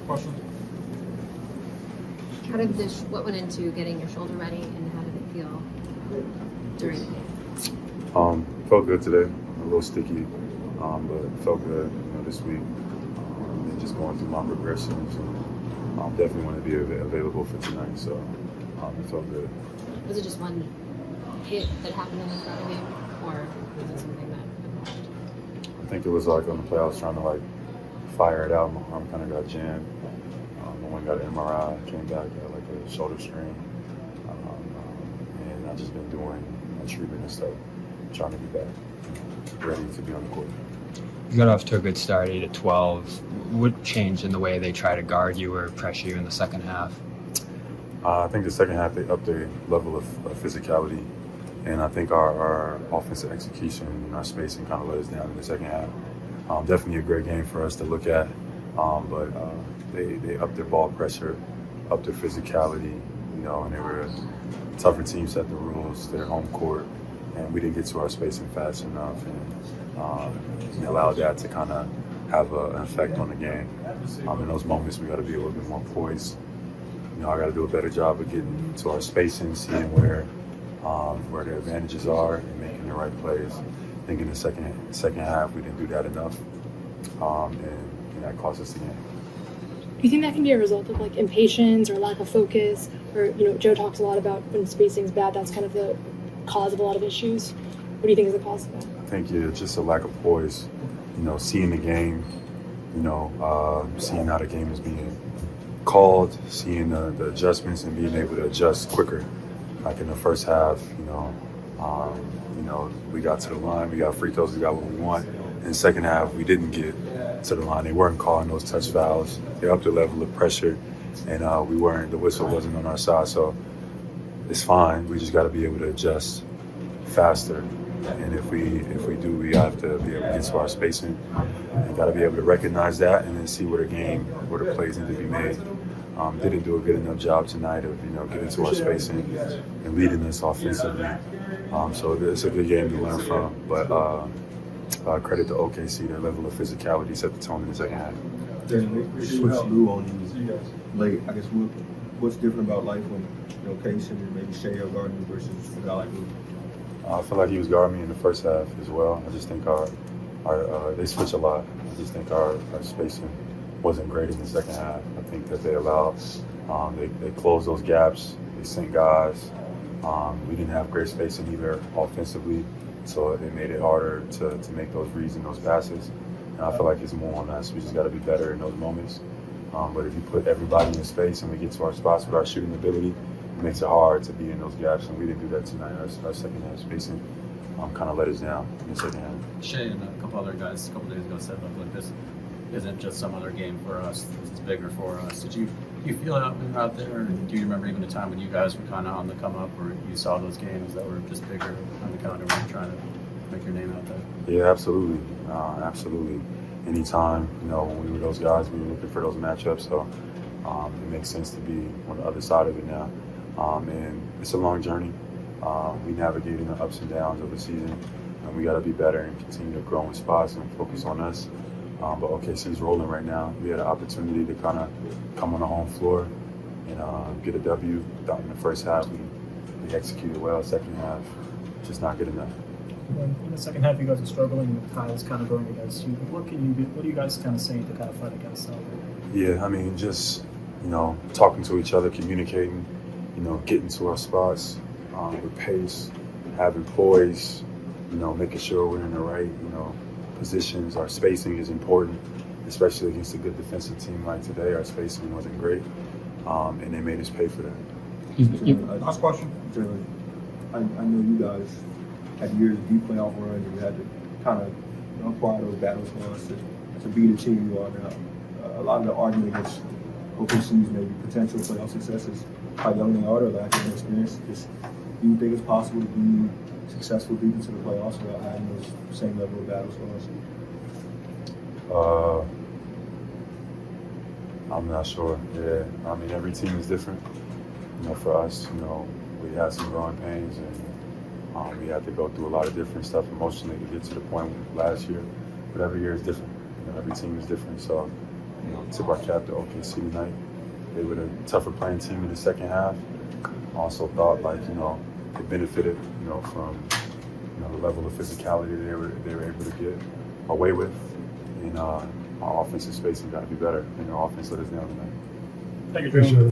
Question? What went into getting your shoulder ready, and how did it feel during the game? Felt good today. A little sticky, but felt good. This week, and just going through my progressions, and definitely want to be available for tonight. So it felt good. Was it just one hit that happened in the start of the game, or was it something that evolved? I think it was like on the play I was trying to fire it out. My arm kind of got jammed. I went and got an MRI, came back, got a shoulder strain, and I've just been doing my treatment and stuff, trying to be back, ready to be on the court. You got off to a good start, 8-12. What changed in the way they try to guard you or pressure you in the second half? I think the second half they upped their level of physicality, and I think our offensive execution and our spacing kind of let us down in the second half. Definitely a great game for us to look at, but they upped their ball pressure, upped their physicality, and they were a tougher team, set the rules to their home court, and we didn't get to our spacing fast enough, and allowed that to kind of have an effect on the game. In those moments, we got to be a little bit more poised. I got to do a better job of getting to our spacing, seeing where their advantages are, and making the right plays. I think in the second half, we didn't do that enough, and that cost us the game. Do you think that can be a result of impatience or lack of focus? Or Joe talks a lot about when spacing's bad, that's kind of the cause of a lot of issues. What do you think is the cause of that? I think it's just a lack of poise. Seeing the game, seeing how the game is being called, seeing the adjustments and being able to adjust quicker. Like in the first half, we got to the line, we got free throws, we got what we want. In the second half, we didn't get to the line. They weren't calling those touch fouls. They upped the level of pressure, and the whistle wasn't on our side. So it's fine. We just got to be able to adjust faster. And if we do, we have to be able to get to our spacing. We got to be able to recognize that and then see where the plays need to be made. Didn't do a good enough job tonight of getting to our spacing and leading us offensively. So it's a good game to learn from. But credit to OKC, their level of physicality set the tone in the second half. They switched blue on you late. I guess what's different about life when Case and maybe Shea are guarding you versus a guy like Blue? I feel like he was guarding me in the first half as well. I just think our they switch a lot. I just think our spacing wasn't great in the second half. I think that they allowed, they closed those gaps. They sent guys. We didn't have great spacing either offensively, so it made it harder to make those reads and those passes. And I feel like it's more on us. We just got to be better in those moments. But if you put everybody in space and we get to our spots with our shooting ability, it makes it hard to be in those gaps, and we didn't do that tonight. Our second half spacing kind of let us down in the second half. Shea and a couple other guys a couple days ago said, look, this isn't just some other game for us. It's bigger for us. Did you feel it when you were out there? And do you remember even a time when you guys were kind of on the come up, or you saw those games that were just bigger on the counter when you're trying to make your name out there? Yeah, absolutely. Absolutely. Anytime, when we were those guys, we were looking for those matchups. So it makes sense to be on the other side of it now. And it's a long journey. We navigating the ups and downs of the season, and we got to be better and continue to grow in spots and focus on us. But OKC's rolling right now. We had an opportunity to kind of come on the home floor and get a W. In the first half, we executed well. Second half, just not good enough. In the second half, you guys are struggling with Kyle's kind of going against you. What are you guys kind of saying to kind of fight against that? Yeah, I mean, just talking to each other, communicating, getting to our spots with pace, having poise, making sure we're in the right, positions. Our spacing is important, especially against a good defensive team like today. Our spacing wasn't great, and they made us pay for that. Last question. I know you guys had years of deep playoff run, and you had to kind of acquire those battles for us to be the team you are now. A lot of the argument against OKC's maybe potential playoff successes, how young they are, or lacking experience. Just, do you think it's possible to be successful deep into the playoffs without having those same level of battles for us? I'm not sure. Yeah, I mean, every team is different. For us, we had some growing pains, and we had to go through a lot of different stuff emotionally to get to the point last year. But every year is different. Every team is different. So tip our cap to OKC tonight. They were the tougher playing team in the second half. I also thought it benefited from the level of physicality they were able to get away with, and our offensive spacing got to be better, and our offense let us down tonight. Thank you, Jaylen.